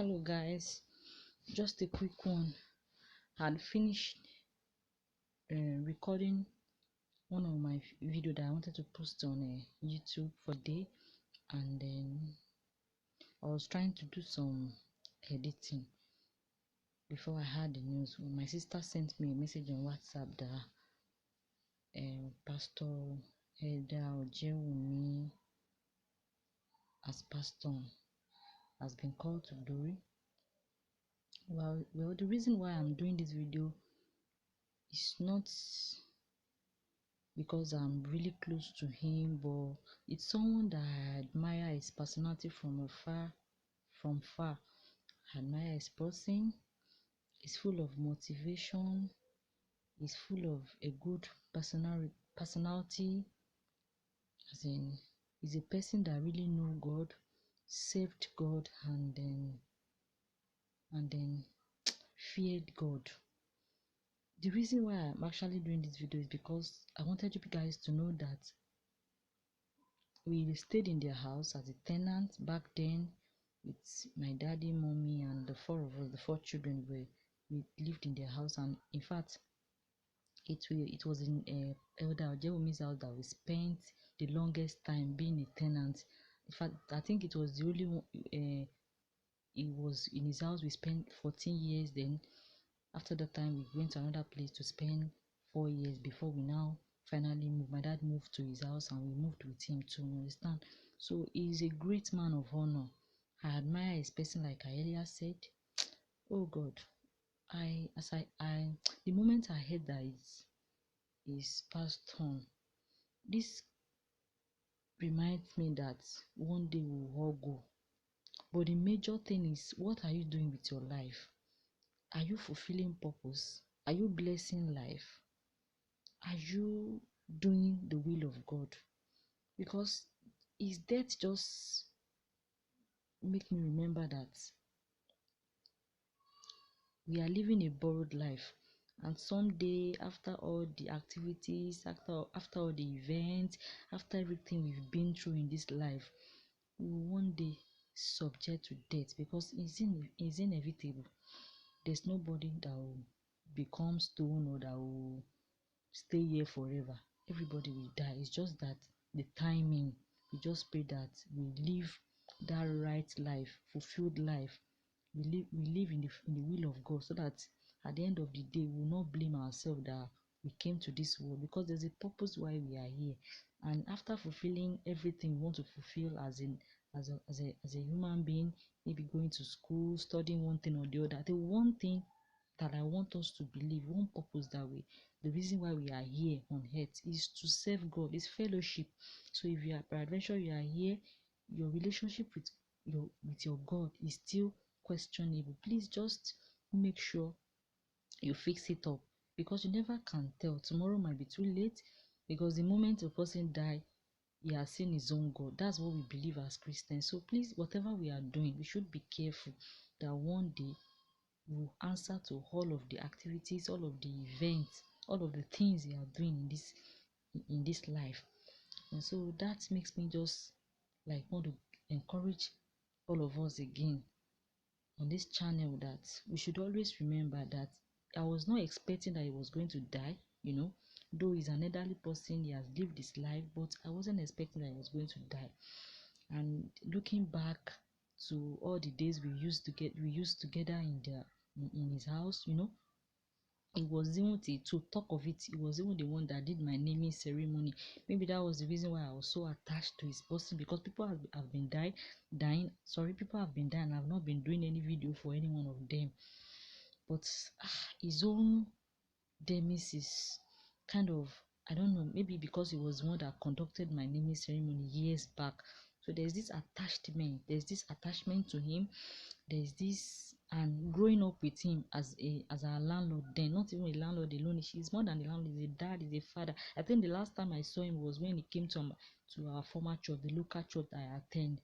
Hello guys, just a quick one. I had finished recording one of my video that I wanted to post on YouTube for day, and then I was trying to do some editing before I heard the news. My sister sent me a message on WhatsApp that Pastor&Elder Ojewumi as pastor has been called to glory. Well, the reason why I'm doing this video is not because I'm really close to him, but it's someone that I admire his personality from far. I admire his person. He's full of motivation. He's full of a good personality. As in, he's a person that really know God, saved God, and then feared God. The reason why I'm actually doing this video is because I wanted you guys to know that we stayed in their house as a tenant back then with my daddy, mommy, and the four of us, the four children. We lived in their house, and in fact, it was in Elder Ojewumi's house that we spent the longest time being a tenant. In fact, I think it was the only one. It was in his house we spent 14 years. Then after that time, we went to another place to spend 4 years before we now finally moved. My dad moved to his house and we moved with him too, you understand? So he's a great man of honor. I admire his person, like I earlier said. Oh God, the moment I heard that it's passed on, this reminds me that one day we will all go. But the major thing is, what are you doing with your life? Are you fulfilling purpose? Are you blessing life? Are you doing the will of God? Because his death just make me remember that we are living a borrowed life, and someday, after all the activities, after all the events, after everything we've been through in this life, we will one day subject to death, because it's inevitable. There's nobody that will become stone or that will stay here forever. Everybody will die. It's just that the timing, we just pray that we live that right life, fulfilled life. We live in the will of God, so that at the end of the day we will not blame ourselves that we came to this world, because there's a purpose why we are here. And after fulfilling everything we want to fulfill as a human being, maybe going to school, studying one thing or the other, the one thing that I want us to believe, one purpose that the reason why we are here on earth is to serve God, is fellowship. So if you are, peradventure you are here, your relationship with your God is still questionable, please just make sure you fix it up, because you never can tell. Tomorrow might be too late, because the moment a person die, he has seen his own God. That's what we believe as Christians. So please, whatever we are doing, we should be careful that one day will answer to all of the activities, all of the events, all of the things you are doing in this life. And so that makes me just like want to encourage all of us again on this channel that we should always remember that I was not expecting that he was going to die, though he's an elderly person, he has lived his life, but I wasn't expecting that he was going to die. And looking back to all the days we used together in his house, it was even to talk of it, it was even the one that did my naming ceremony. Maybe that was the reason why I was so attached to his person, because people have been dying. Sorry, people have been dying. I've not been doing any video for any one of them. But his own demise is kind of, I don't know, maybe because he was one that conducted my naming ceremony years back. So there's this attachment to him. There's this, and growing up with him as our landlord, then not even a landlord alone, he's more than a landlord, he's a dad, he's a father. I think the last time I saw him was when he came to our former church, the local church I attend.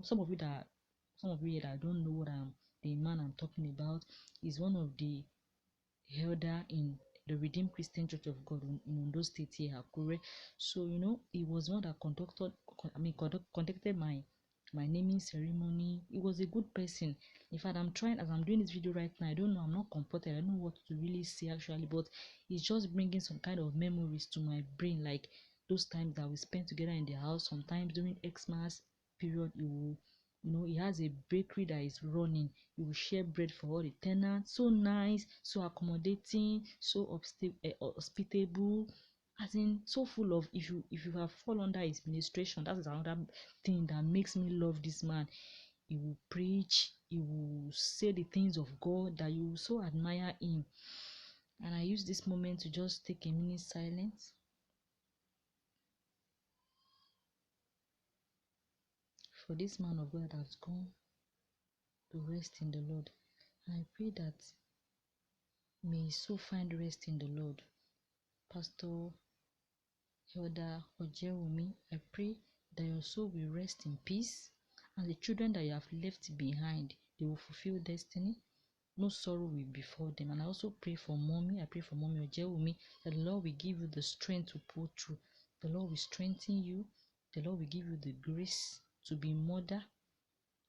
Some of you here that don't know the man I'm talking about, is one of the elder in the Redeemed Christian Church of God in Ondo State here, Akure. So he was one that conducted my my naming ceremony. He was a good person. In fact, I'm trying, as I'm doing this video right now, I don't know, I'm not comforted, I don't know what to really say actually, but it's just bringing some kind of memories to my brain, like those times that we spent together in the house. Sometimes during Xmas period, he will, he has a bakery that is running. He will share bread for all the tenants. So nice, so accommodating, so hospitable, as in so full of, if you have fall under his ministration, that is another thing that makes me love this man. He will preach, he will say the things of God that you so admire him. And I use this moment to just take a minute silence for this man of God that has gone to rest in the Lord. And I pray that may his soul find rest in the Lord. Pastor&Elder Ojewumi, I pray that your soul will rest in peace, and the children that you have left behind, they will fulfill destiny. No sorrow will befall them. And I also pray for mommy. I pray for mommy Ojewumi, that the Lord will give you the strength to pull through. The Lord will strengthen you. The Lord will give you the grace to be mother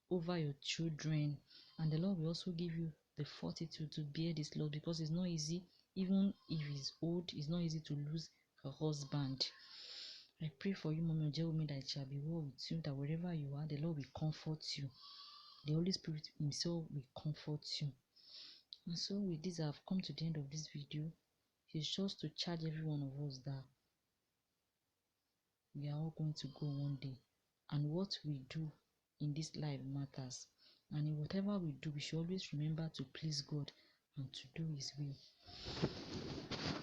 over your children. And the Lord will also give you the fortitude to bear this load, because it's not easy. Even if he's old, it's not easy to lose a husband. I pray for you, mommy Ojewumi, that it shall be well with you, that wherever you are, the Lord will comfort you. The Holy Spirit himself will comfort you. And so with this, I've come to the end of this video. It's just to charge every one of us that we are all going to go one day, and what we do in this life matters. And in whatever we do, we should always remember to please God and to do his will.